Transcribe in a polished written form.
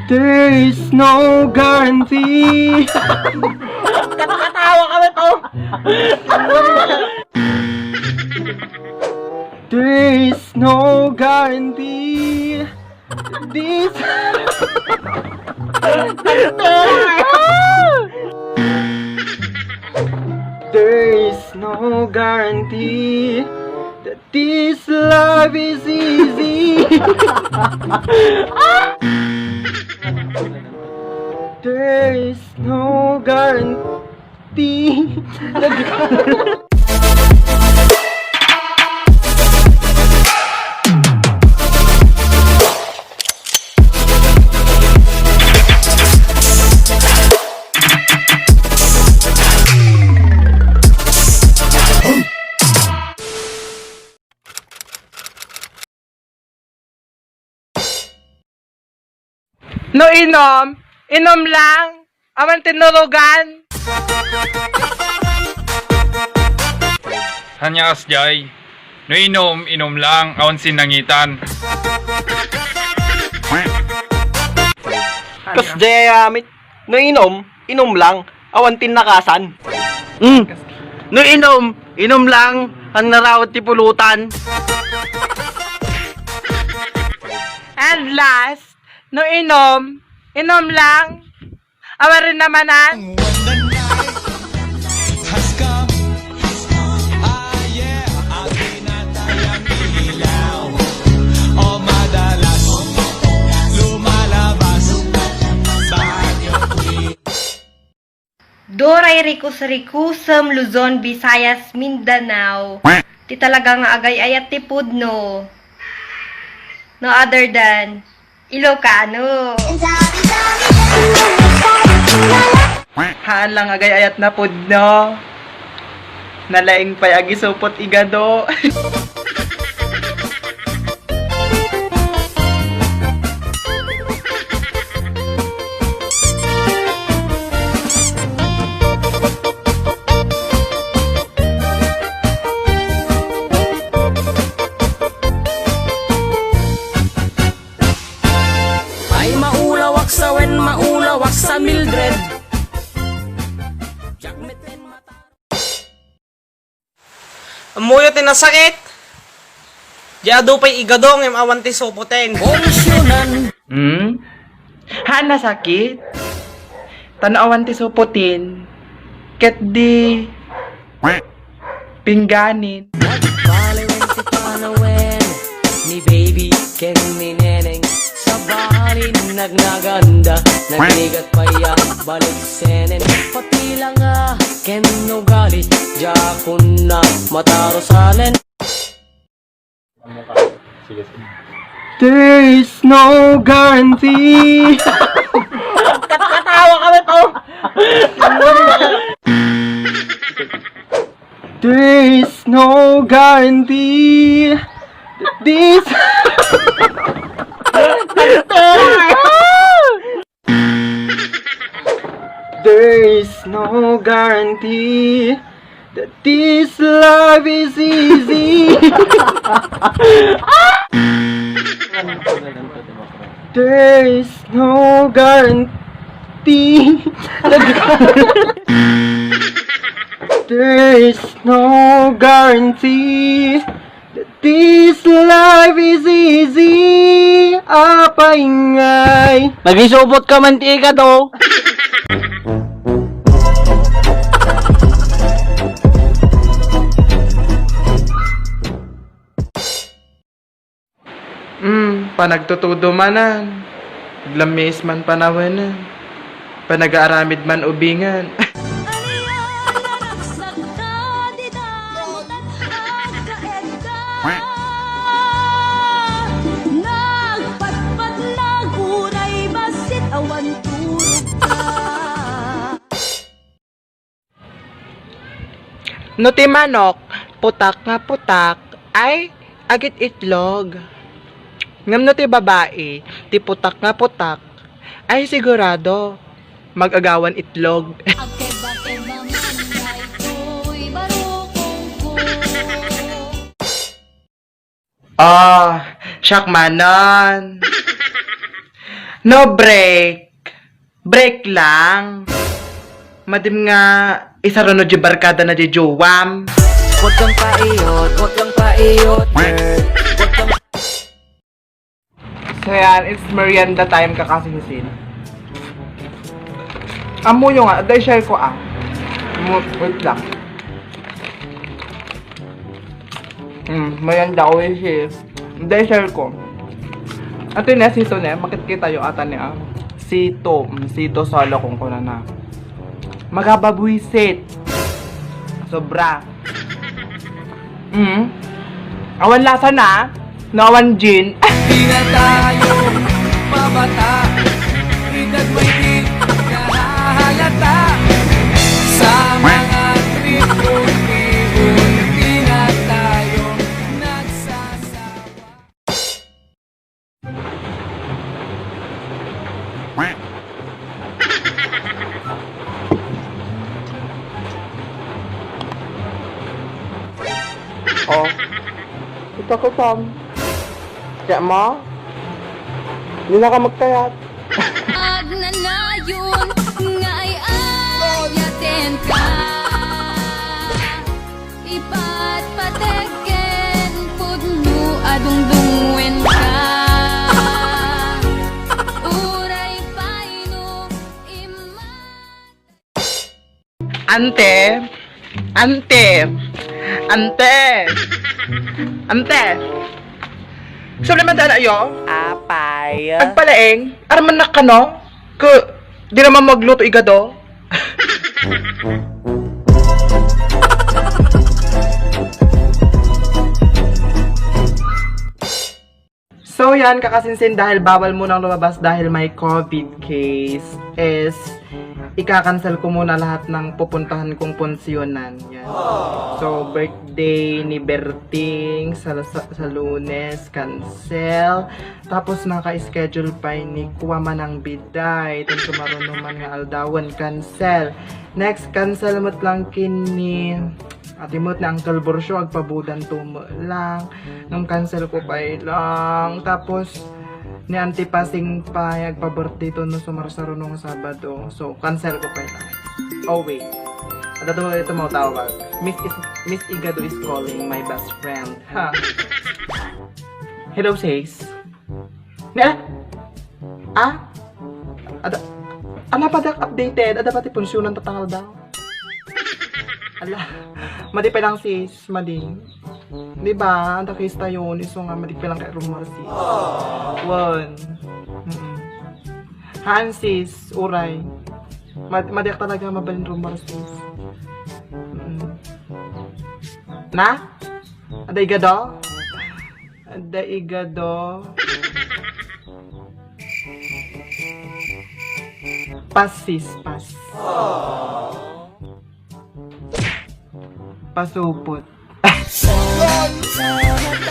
There is no guarantee. Katawa kami to. There is no guarantee. This. There is no guarantee that this love is easy. There is no guarantee. No inom, inom lang. Aman tinurugan. Hanyas jay. No inom, inom lang. Awan sinangitan. Kas jayamit. No inom, inom lang. Awan tinakasan. No inom, inom lang. Ang narawat ti pulutan. And last, no inom, inom lang. Awa rin namanan. Doray rikus-rikusem Luzon, Visayas, Mindanao. Ti talaga nga agay ayat ti pudno. No other than Ilocano. Haan lang agay ayat na pud no. Nalaing pay agi supot igado. Ay maulawak sa wen, maulawak sa Mildred. Amuyo tinasakit. Diado pa'y igadong yung awan ti sopoten. Bonsyonan. Hana sakit. Tanawan ti supotin. Ket di pingganin. Baliwen ti panawen ni baby ken ni neneng. Sa bahalin nagnaganda, nagnigat pa yan balik senen. Pati lang ken no galit, jakun na mataro salen. There is no guarantee. Katawa kami to. There is no guarantee that this. There is no guarantee that this love is easy. There is no guarantee. There is no guarantee that this life is easy. Apaingay. Nagisubot ka mantika to. Panagtutudo manan. Lamis man panawanan. Panag-aaramid man ubingan. No ti manok, putak nga putak, ay agit itlog. Ngam no ti babae, ti putak nga putak, ay sigurado mag-agawan itlog. Siyak manan. No break. Break lang. Madim nga isa ron no di barkada na di juwam. Huwag kang paiot, huwag kang paiot, girl. Huwag kang So yan, it's merienda time kakasisin. Amo nyo nga, dahil share ko wait lang. Merienda ko yung share. Dahil share ko. Ato yung season makikita yung ata niya. Sito solo kung kuna na. Magababuisit. Sobra. Awan lasa na. Nawan gin. di na tayo mabata. Edad mo'y di nahahalata. Sa mga trip-trip-trip, di na tayo nagsasawa. Oh. Ito ko, Tom. Kaya mo? Hindi na ka magkayat. Agnanayon nga ay ayaten ka. Ipatpateken pudno adungdungwen ka. Uray paino Ante! Sabi naman daan ayo? Apay. Agpalaeng? Araman na ka no? Di naman magluto igado? So yan, kakasinsin dahil bawal munang lumabas dahil may COVID case is ika-cancel ko muna lahat ng pupuntahan kong punsyonan. Yan. So, birthday ni Berting sa Lunes, cancel. Tapos naka-schedule pa ni Kuwama ng Biday. Itong sumarunuman nga aldawan, cancel. Next, cancel mo't lang kini atimot na Uncle Borsyo, agpabudan tumo lang. Nung cancel ko pa lang. Tapos, ni Auntie Pasing pa, agpa-birthday to no sumarsaro nung Sabado. So, cancel ko pa lang. Oh, wait. At ito ito mo tawag. Miss Igado is calling my best friend. Ha? Hello, sis. Ano pa updated? Ada pati punsyonan tatangal daw. Ala, madi pa lang sis, madi. Di ba? Ang takista yun. Iso nga, madi pa lang kay rumor sis. One. Haan sis, uray. Madiak talaga mabalin rumor sis. Na? Ada igado? Ada igado? Pas sis, pas. Pasupot. Sama tayo at